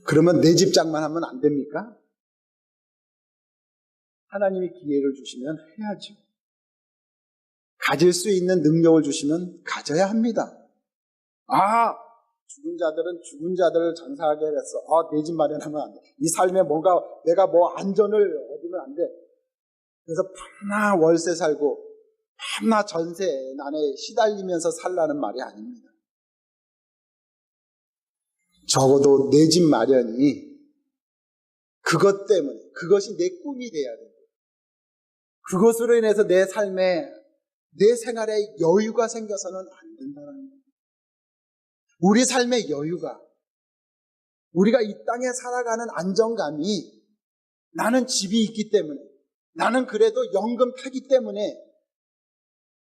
그러면 내 집장만 하면 안 됩니까? 하나님이 기회를 주시면 해야죠. 가질 수 있는 능력을 주시면 가져야 합니다. 죽은 자들은 죽은 자들을 장사하게 했어. 내 집 마련하면 안 돼. 이 삶에 뭔가 내가 안전을 얻으면 안 돼. 그래서 밤나 월세 살고 밤나 전세 난에 시달리면서 살라는 말이 아닙니다. 적어도 내 집 마련이 그것 때문에 그것이 내 꿈이 돼야 돼요. 그것으로 인해서 내 삶에 내 생활에 여유가 생겨서는 안 된다는 거예요. 우리 삶의 여유가 우리가 이 땅에 살아가는 안정감이 나는 집이 있기 때문에 나는 그래도 연금 타기 때문에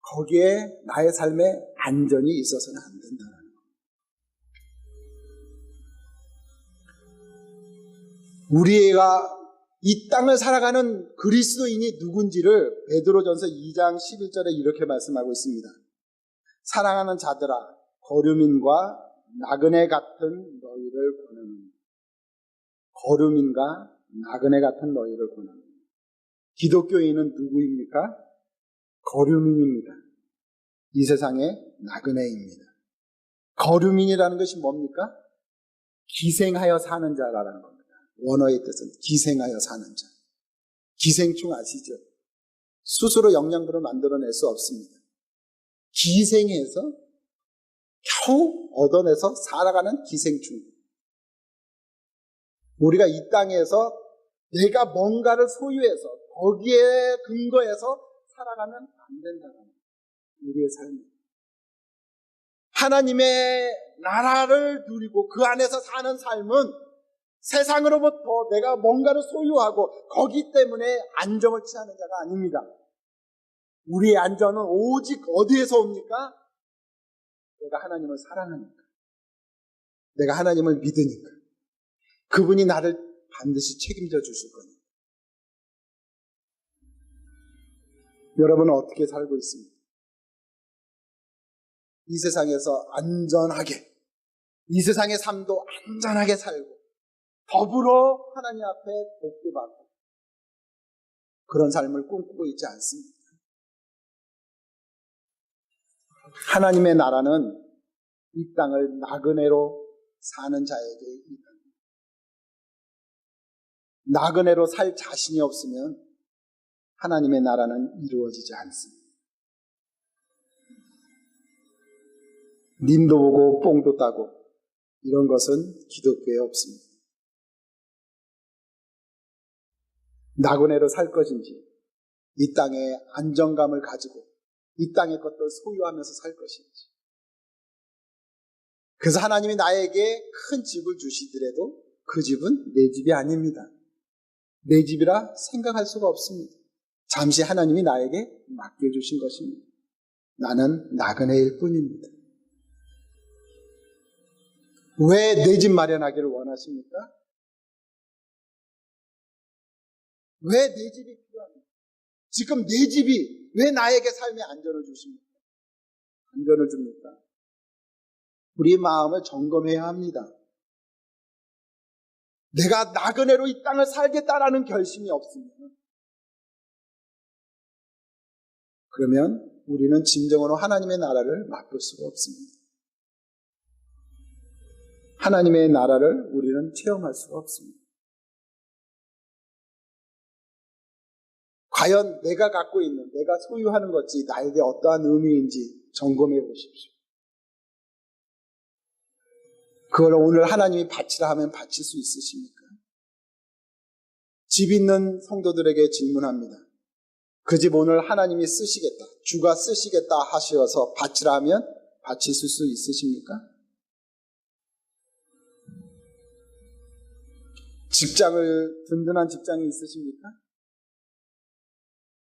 거기에 나의 삶에 안전이 있어서는 안 된다는 거예요. 우리가 이 땅을 살아가는 그리스도인이 누군지를 베드로전서 2장 11절에 이렇게 말씀하고 있습니다. 사랑하는 자들아 거류민과 나그네 같은 너희를 권하노니 거류민과 나그네 같은 너희를 권하노니 기독교인은 누구입니까? 거류민입니다. 이 세상의 나그네입니다. 거류민이라는 것이 뭡니까? 기생하여 사는 자라는 겁니다. 원어의 뜻은 기생하여 사는 자. 기생충 아시죠? 스스로 영양분을 만들어낼 수 없습니다. 기생해서 겨우 얻어내서 살아가는 기생충. 우리가 이 땅에서 내가 뭔가를 소유해서 거기에 근거해서 살아가면 안 된다는 거예요. 우리의 삶이. 하나님의 나라를 누리고 그 안에서 사는 삶은 세상으로부터 내가 뭔가를 소유하고 거기 때문에 안정을 취하는 자가 아닙니다. 우리의 안전은 오직 어디에서 옵니까? 내가 하나님을 사랑하니까. 내가 하나님을 믿으니까. 그분이 나를 반드시 책임져 주실 겁니다. 여러분은 어떻게 살고 있습니까? 이 세상에서 안전하게, 이 세상의 삶도 안전하게 살고 더불어 하나님 앞에 복되받고 그런 삶을 꿈꾸고 있지 않습니다. 하나님의 나라는 이 땅을 나그네로 사는 자에게 있다. 나그네로 살 자신이 없으면 하나님의 나라는 이루어지지 않습니다. 님도 보고 뽕도 따고 이런 것은 기독교에 없습니다. 나그네로 살 것인지 이 땅에 안정감을 가지고 이 땅의 것들을 소유하면서 살 것인지. 그래서 하나님이 나에게 큰 집을 주시더라도 그 집은 내 집이 아닙니다. 내 집이라 생각할 수가 없습니다. 잠시 하나님이 나에게 맡겨주신 것입니다. 나는 나그네일 뿐입니다. 왜 내 집 마련하기를 원하십니까? 왜 내 집이 필요합니까? 지금 내 집이 왜 나에게 삶의 안전을 주십니까? 안전을 줍니까? 우리 마음을 점검해야 합니다. 내가 나그네로 이 땅을 살겠다라는 결심이 없으면 그러면 우리는 진정으로 하나님의 나라를 맛볼 수가 없습니다. 하나님의 나라를 우리는 체험할 수가 없습니다. 과연 내가 갖고 있는, 내가 소유하는 것이 나에게 어떠한 의미인지 점검해 보십시오. 그걸 오늘 하나님이 바치라 하면 바칠 수 있으십니까? 집 있는 성도들에게 질문합니다. 그 집 오늘 하나님이 쓰시겠다, 주가 쓰시겠다 하셔서 바치라 하면 바치실 수 있으십니까? 든든한 직장이 있으십니까?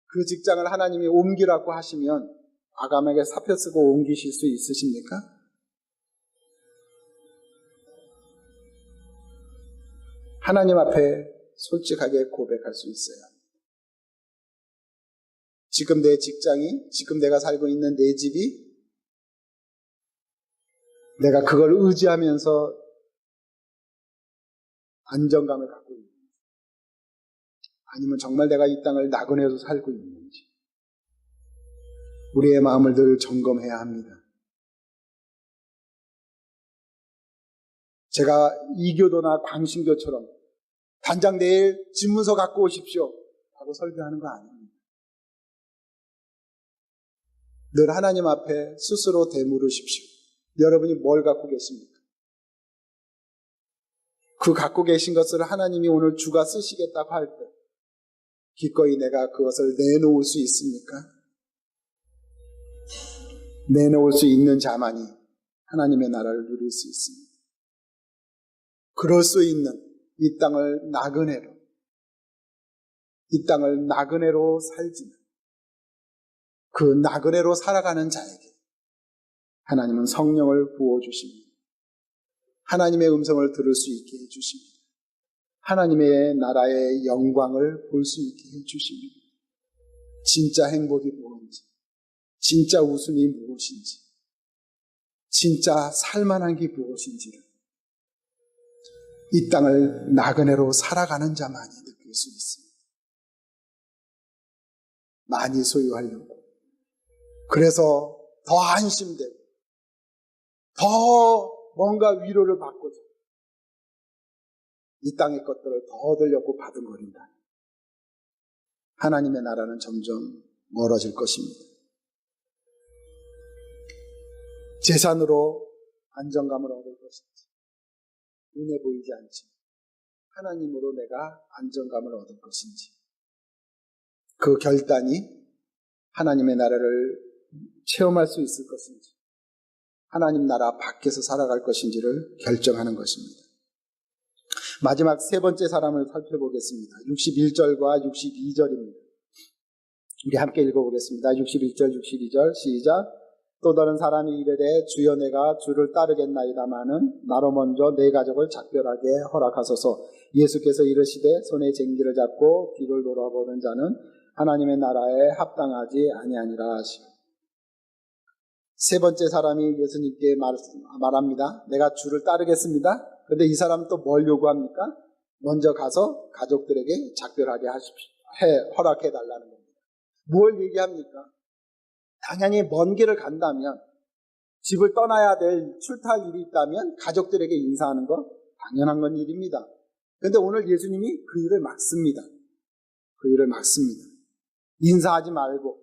그 직장을 하나님이 옮기라고 하시면 과감하게 사표 쓰고 옮기실 수 있으십니까? 하나님 앞에 솔직하게 고백할 수 있어야 합니다. 지금 내 직장이, 지금 내가 살고 있는 내 집이 내가 그걸 의지하면서 안정감을 갖고 있는지, 아니면 정말 내가 이 땅을 나그네로 살고 있는지 우리의 마음을 늘 점검해야 합니다. 제가 이교도나 광신교처럼 단장 내일 집문서 갖고 오십시오 하고 설교하는 거 아닙니다. 늘 하나님 앞에 스스로 되물으십시오. 여러분이 뭘 갖고 계십니까? 그 갖고 계신 것을 하나님이 오늘 주가 쓰시겠다고 할 때 기꺼이 내가 그것을 내놓을 수 있습니까? 내놓을 수 있는 자만이 하나님의 나라를 누릴 수 있습니다. 그럴 수 있는 이 땅을 나그네로 살지만 그 나그네로 살아가는 자에게 하나님은 성령을 부어주십니다. 하나님의 음성을 들을 수 있게 해주십니다. 하나님의 나라의 영광을 볼 수 있게 해주십니다. 진짜 행복이 무엇인지, 진짜 웃음이 무엇인지, 진짜 살만한 게 무엇인지를 이 땅을 나그네로 살아가는 자만이 느낄 수 있습니다. 많이 소유하려고, 그래서 더 안심되고 더 뭔가 위로를 받고자 이 땅의 것들을 더 얻으려고 바둥거린다. 하나님의 나라는 점점 멀어질 것입니다. 재산으로 안정감을 얻을 것인지, 눈에 보이지 않지만 하나님으로 내가 안정감을 얻을 것인지, 그 결단이 하나님의 나라를 체험할 수 있을 것인지, 하나님 나라 밖에서 살아갈 것인지를 결정하는 것입니다. 마지막 세 번째 사람을 살펴보겠습니다. 61절과 62절입니다. 우리 함께 읽어보겠습니다. 61절, 62절 시작. 또 다른 사람이 이르되 주여 내가 주를 따르겠나이다마는 나로 먼저 내 가족을 작별하게 허락하소서. 예수께서 이르시되 손에 쟁기를 잡고 뒤를 돌아보는 자는 하나님의 나라에 합당하지 아니하니라 하시오. 세 번째 사람이 예수님께 말합니다. 내가 주를 따르겠습니다. 그런데 이 사람은 또 뭘 요구합니까? 먼저 가서 가족들에게 작별하게 허락해 달라는 겁니다. 뭘 얘기합니까? 당연히 먼 길을 간다면, 집을 떠나야 될 출타할 일이 있다면 가족들에게 인사하는 거 당연한 건 일입니다. 그런데 오늘 예수님이 그 일을 막습니다. 그 일을 막습니다. 인사하지 말고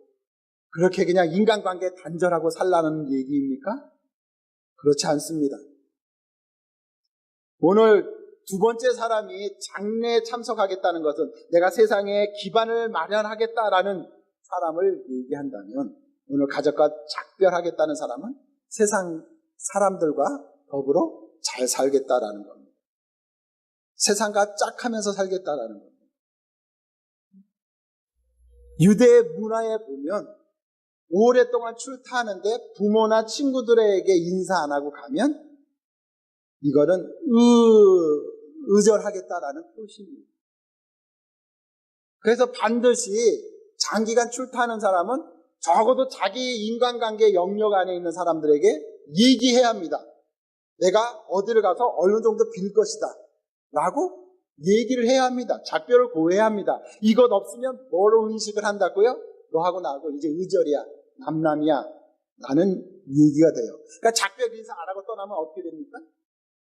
그렇게 그냥 인간관계 단절하고 살라는 얘기입니까? 그렇지 않습니다. 오늘 두 번째 사람이 장례에 참석하겠다는 것은 내가 세상에 기반을 마련하겠다라는 사람을 얘기한다면, 오늘 가족과 작별하겠다는 사람은 세상 사람들과 더불어 잘 살겠다라는 겁니다. 세상과 짝하면서 살겠다라는 겁니다. 유대 문화에 보면 오랫동안 출타하는데 부모나 친구들에게 인사 안 하고 가면 이거는 의절하겠다라는 뜻입니다. 그래서 반드시 장기간 출타하는 사람은 적어도 자기 인간관계 영역 안에 있는 사람들에게 얘기해야 합니다. 내가 어디를 가서 어느 정도 빌 것이다 라고 얘기를 해야 합니다. 작별을 고해야 합니다. 이것 없으면 뭐로 인식을 한다고요? 너하고 나하고 이제 의절이야, 남남이야 라는 얘기가 돼요. 그러니까 작별 인사 안 하고 떠나면 어떻게 됩니까?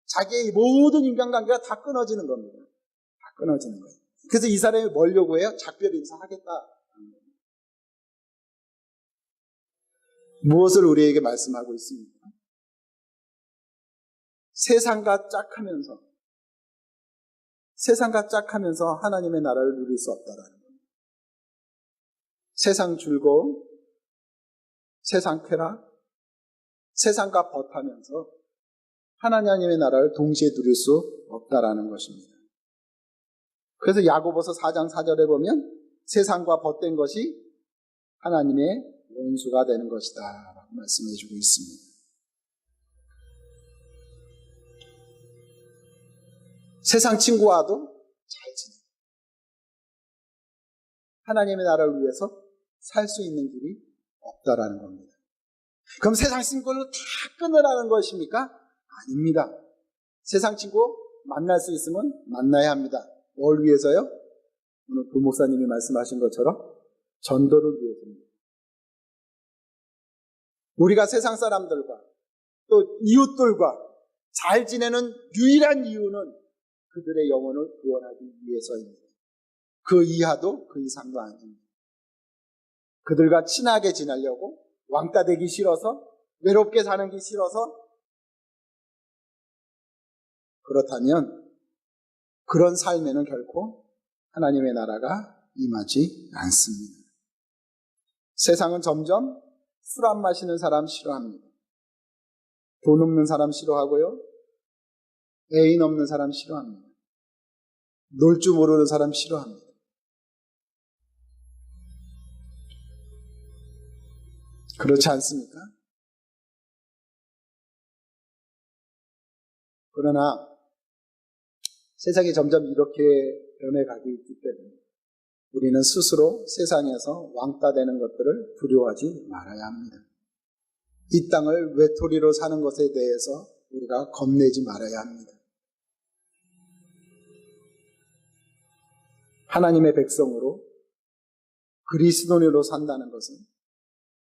자기의 모든 인간관계가 다 끊어지는 겁니다. 다 끊어지는 거예요. 그래서 이 사람이 뭘 요구해요? 작별 인사하겠다. 무엇을 우리에게 말씀하고 있습니까? 세상과 짝하면서 하나님의 나라를 누릴 수 없다라는 겁니다. 세상 즐거움, 세상 쾌락, 세상과 벗하면서 하나님의 나라를 동시에 누릴 수 없다라는 것입니다. 그래서 야고보서 4장 4절에 보면 세상과 벗된 것이 하나님의 원수가 되는 것이다 라고 말씀해 주고 있습니다. 세상 친구와도 잘 지내고 하나님의 나라를 위해서 살 수 있는 길이 없다라는 겁니다. 그럼 세상 친구를 다 끊으라는 것입니까? 아닙니다. 세상 친구 만날 수 있으면 만나야 합니다. 뭘 위해서요? 오늘 부목사님이 말씀하신 것처럼 전도를 위해서입니다. 우리가 세상 사람들과 또 이웃들과 잘 지내는 유일한 이유는 그들의 영혼을 구원하기 위해서입니다. 그 이하도 그 이상도 아닙니다. 그들과 친하게 지내려고 왕따 되기 싫어서 외롭게 사는 게 싫어서 그렇다면 그런 삶에는 결코 하나님의 나라가 임하지 않습니다. 세상은 점점 술 안 마시는 사람 싫어합니다. 돈 없는 사람 싫어하고요. 애인 없는 사람 싫어합니다. 놀 줄 모르는 사람 싫어합니다. 그렇지 않습니까? 그러나 세상이 점점 이렇게 변해가고 있기 때문에 우리는 스스로 세상에서 왕따 되는 것들을 두려워하지 말아야 합니다. 이 땅을 외톨이로 사는 것에 대해서 우리가 겁내지 말아야 합니다. 하나님의 백성으로 그리스도인으로 산다는 것은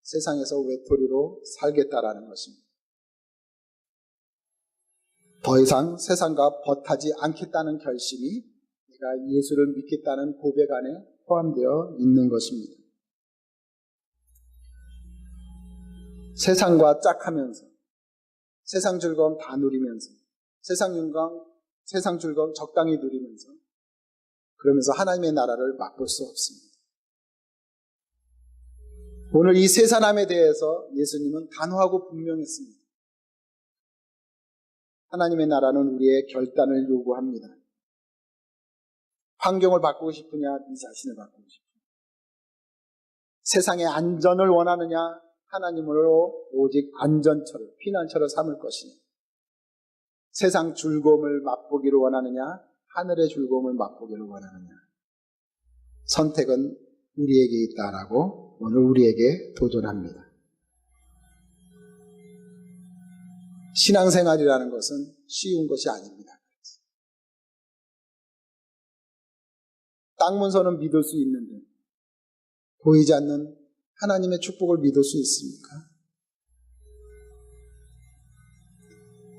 세상에서 외톨이로 살겠다라는 것입니다. 더 이상 세상과 벗하지 않겠다는 결심이 내가 예수를 믿겠다는 고백 안에 포함되어 있는 것입니다. 세상과 짝하면서 세상 즐거움 다 누리면서 세상 영광, 세상 즐거움 적당히 누리면서 그러면서 하나님의 나라를 맛볼 수 없습니다. 오늘 이 세 사람에 대해서 예수님은 단호하고 분명했습니다. 하나님의 나라는 우리의 결단을 요구합니다. 환경을 바꾸고 싶으냐, 네 자신을 바꾸고 싶으냐. 세상의 안전을 원하느냐, 하나님으로 오직 안전처를, 피난처를 삼을 것이냐. 세상 즐거움을 맛보기를 원하느냐, 하늘의 즐거움을 맛보기를 원하느냐. 선택은 우리에게 있다라고 오늘 우리에게 도전합니다. 신앙생활이라는 것은 쉬운 것이 아닙니다. 땅 문서는 믿을 수 있는데 보이지 않는 하나님의 축복을 믿을 수 있습니까?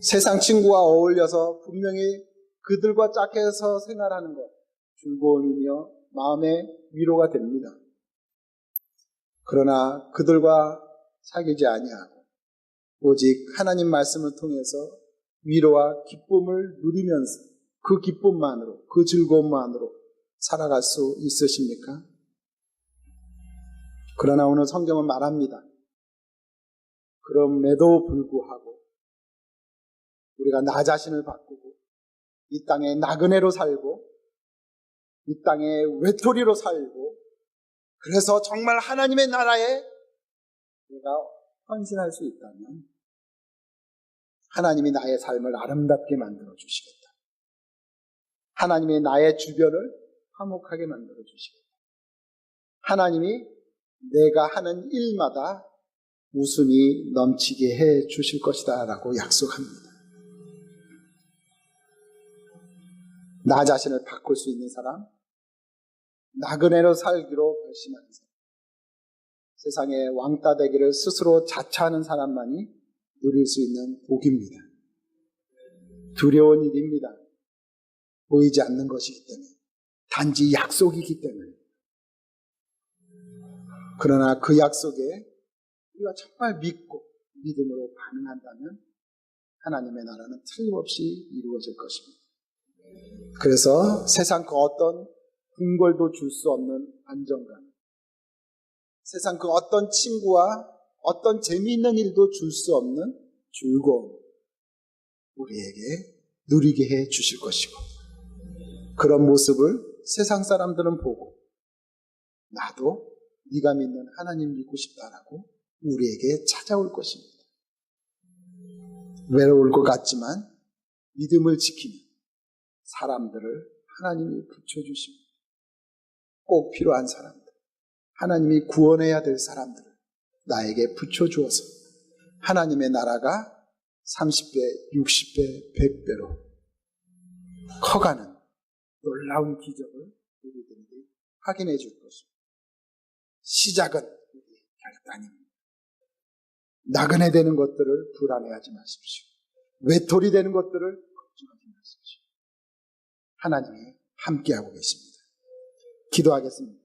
세상 친구와 어울려서 분명히 그들과 짝해서 생활하는 것 즐거움이며 마음의 위로가 됩니다. 그러나 그들과 사귀지 아니하고 오직 하나님 말씀을 통해서 위로와 기쁨을 누리면서 그 기쁨만으로, 그 즐거움만으로 살아갈 수 있으십니까? 그러나 오늘 성경은 말합니다. 그럼에도 불구하고 우리가 나 자신을 바꾸고 이 땅에 나그네로 살고 이 땅에 외톨이로 살고 그래서 정말 하나님의 나라에 내가 헌신할 수 있다면 하나님이 나의 삶을 아름답게 만들어 주시겠다. 하나님이 나의 주변을 화목하게 만들어 주시겠다. 하나님이 내가 하는 일마다 웃음이 넘치게 해 주실 것이다 라고 약속합니다. 나 자신을 바꿀 수 있는 사람, 나그네로 살기로 결심하는 사람, 세상에 왕따 되기를 스스로 자처하는 사람만이 누릴 수 있는 복입니다. 두려운 일입니다. 보이지 않는 것이기 때문에, 단지 약속이기 때문에. 그러나 그 약속에 우리가 정말 믿고 믿음으로 반응한다면 하나님의 나라는 틀림없이 이루어질 것입니다. 그래서 세상 그 어떤 궁궐도 줄 수 없는 안정감, 세상 그 어떤 친구와 어떤 재미있는 일도 줄 수 없는 즐거움, 우리에게 누리게 해 주실 것이고, 그런 모습을 세상 사람들은 보고 나도 네가 믿는 하나님 믿고 싶다라고 우리에게 찾아올 것입니다. 외로울 것 같지만 믿음을 지키는 사람들을 하나님이 붙여주십니다. 꼭 필요한 사람들, 하나님이 구원해야 될 사람들을 나에게 붙여주어서 하나님의 나라가 30배, 60배, 100배로 커가는 놀라운 기적을 우리들에게 확인해 줄 것입니다. 시작은 우리의 결단입니다. 나그네 되는 것들을 불안해하지 마십시오. 외톨이 되는 것들을 걱정하지 마십시오. 하나님이 함께하고 계십니다. 기도하겠습니다.